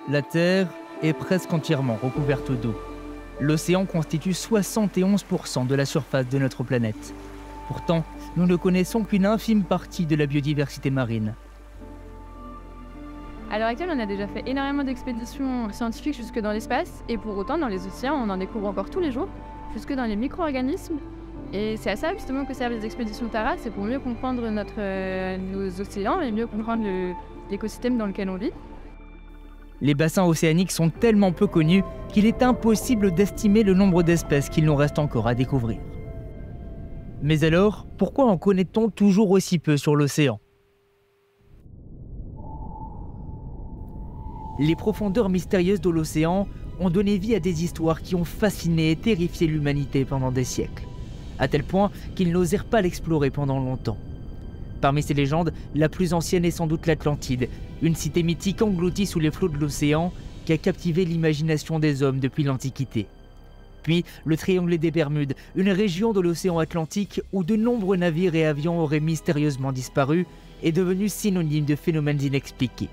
La Terre est presque entièrement recouverte d'eau. L'océan constitue 71% de la surface de notre planète. Pourtant, nous ne connaissons qu'une infime partie de la biodiversité marine. À l'heure actuelle, on a déjà fait énormément d'expéditions scientifiques jusque dans l'espace, et pour autant, dans les océans, on en découvre encore tous les jours, jusque dans les micro-organismes. Et c'est à ça justement que servent les expéditions Tara, c'est pour mieux comprendre nos océans et mieux comprendre l'écosystème dans lequel on vit. Les bassins océaniques sont tellement peu connus qu'il est impossible d'estimer le nombre d'espèces qu'il nous reste encore à découvrir. Mais alors, pourquoi en connaît-on toujours aussi peu sur l'océan ? Les profondeurs mystérieuses de l'océan ont donné vie à des histoires qui ont fasciné et terrifié l'humanité pendant des siècles, à tel point qu'ils n'osèrent pas l'explorer pendant longtemps. Parmi ces légendes, la plus ancienne est sans doute l'Atlantide, une cité mythique engloutie sous les flots de l'océan qui a captivé l'imagination des hommes depuis l'Antiquité. Puis, le triangle des Bermudes, une région de l'océan Atlantique où de nombreux navires et avions auraient mystérieusement disparu, est devenu synonyme de phénomènes inexpliqués.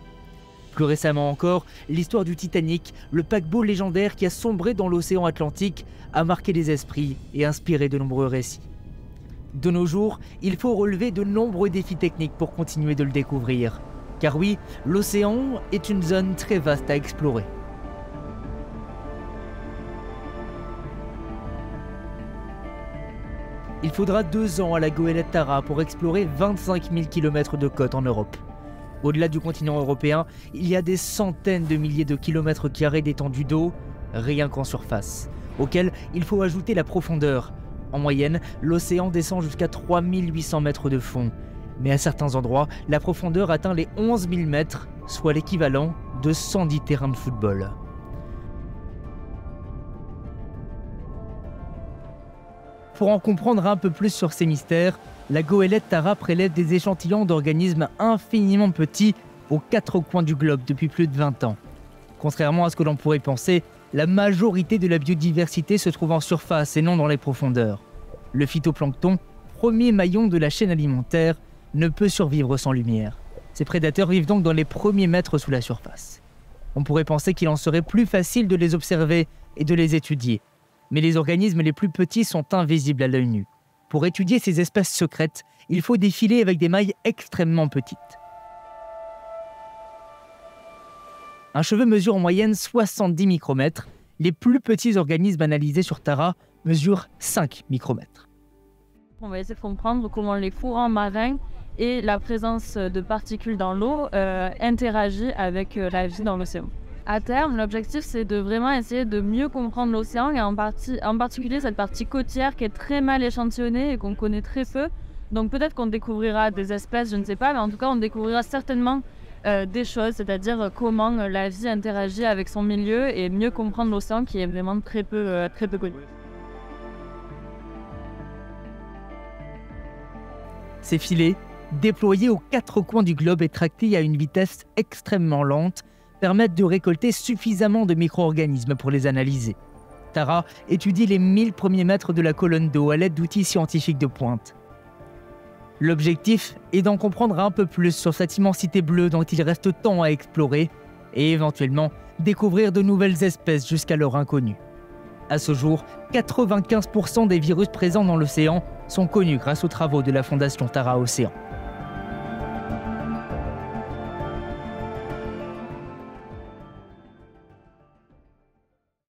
Plus récemment encore, l'histoire du Titanic, le paquebot légendaire qui a sombré dans l'océan Atlantique, a marqué les esprits et inspiré de nombreux récits. De nos jours, il faut relever de nombreux défis techniques pour continuer de le découvrir. Car oui, l'océan est une zone très vaste à explorer. Il faudra 2 ans à la goélette Tara pour explorer 25 000 km de côte en Europe. Au-delà du continent européen, il y a des centaines de milliers de kilomètres carrés d'étendue d'eau, rien qu'en surface, auquel il faut ajouter la profondeur. En moyenne, l'océan descend jusqu'à 3800 mètres de fond. Mais à certains endroits, la profondeur atteint les 11 000 mètres, soit l'équivalent de 110 terrains de football. Pour en comprendre un peu plus sur ces mystères, la goélette Tara prélève des échantillons d'organismes infiniment petits aux 4 coins du globe depuis plus de 20 ans. Contrairement à ce que l'on pourrait penser, la majorité de la biodiversité se trouve en surface et non dans les profondeurs. Le phytoplancton, premier maillon de la chaîne alimentaire, ne peut survivre sans lumière. Ces prédateurs vivent donc dans les premiers mètres sous la surface. On pourrait penser qu'il en serait plus facile de les observer et de les étudier. Mais les organismes les plus petits sont invisibles à l'œil nu. Pour étudier ces espèces secrètes, il faut des filets avec des mailles extrêmement petites. Un cheveu mesure en moyenne 70 micromètres. Les plus petits organismes analysés sur Tara mesurent 5 micromètres. On va essayer de comprendre comment les courants marins et la présence de particules dans l'eau interagissent avec la vie dans l'océan. À terme, l'objectif, c'est de vraiment essayer de mieux comprendre l'océan et en particulier cette partie côtière qui est très mal échantillonnée et qu'on connaît très peu. Donc peut-être qu'on découvrira des espèces, je ne sais pas, mais en tout cas on découvrira certainement des choses, c'est-à-dire comment la vie interagit avec son milieu et mieux comprendre l'océan qui est vraiment très peu connu. Ces filets, déployés aux 4 coins du globe et tractés à une vitesse extrêmement lente, permettent de récolter suffisamment de micro-organismes pour les analyser. Tara étudie les 1000 premiers mètres de la colonne d'eau à l'aide d'outils scientifiques de pointe. L'objectif est d'en comprendre un peu plus sur cette immensité bleue dont il reste tant à explorer et éventuellement découvrir de nouvelles espèces jusqu'alors inconnues. À ce jour, 95% des virus présents dans l'océan sont connus grâce aux travaux de la Fondation Tara Océan.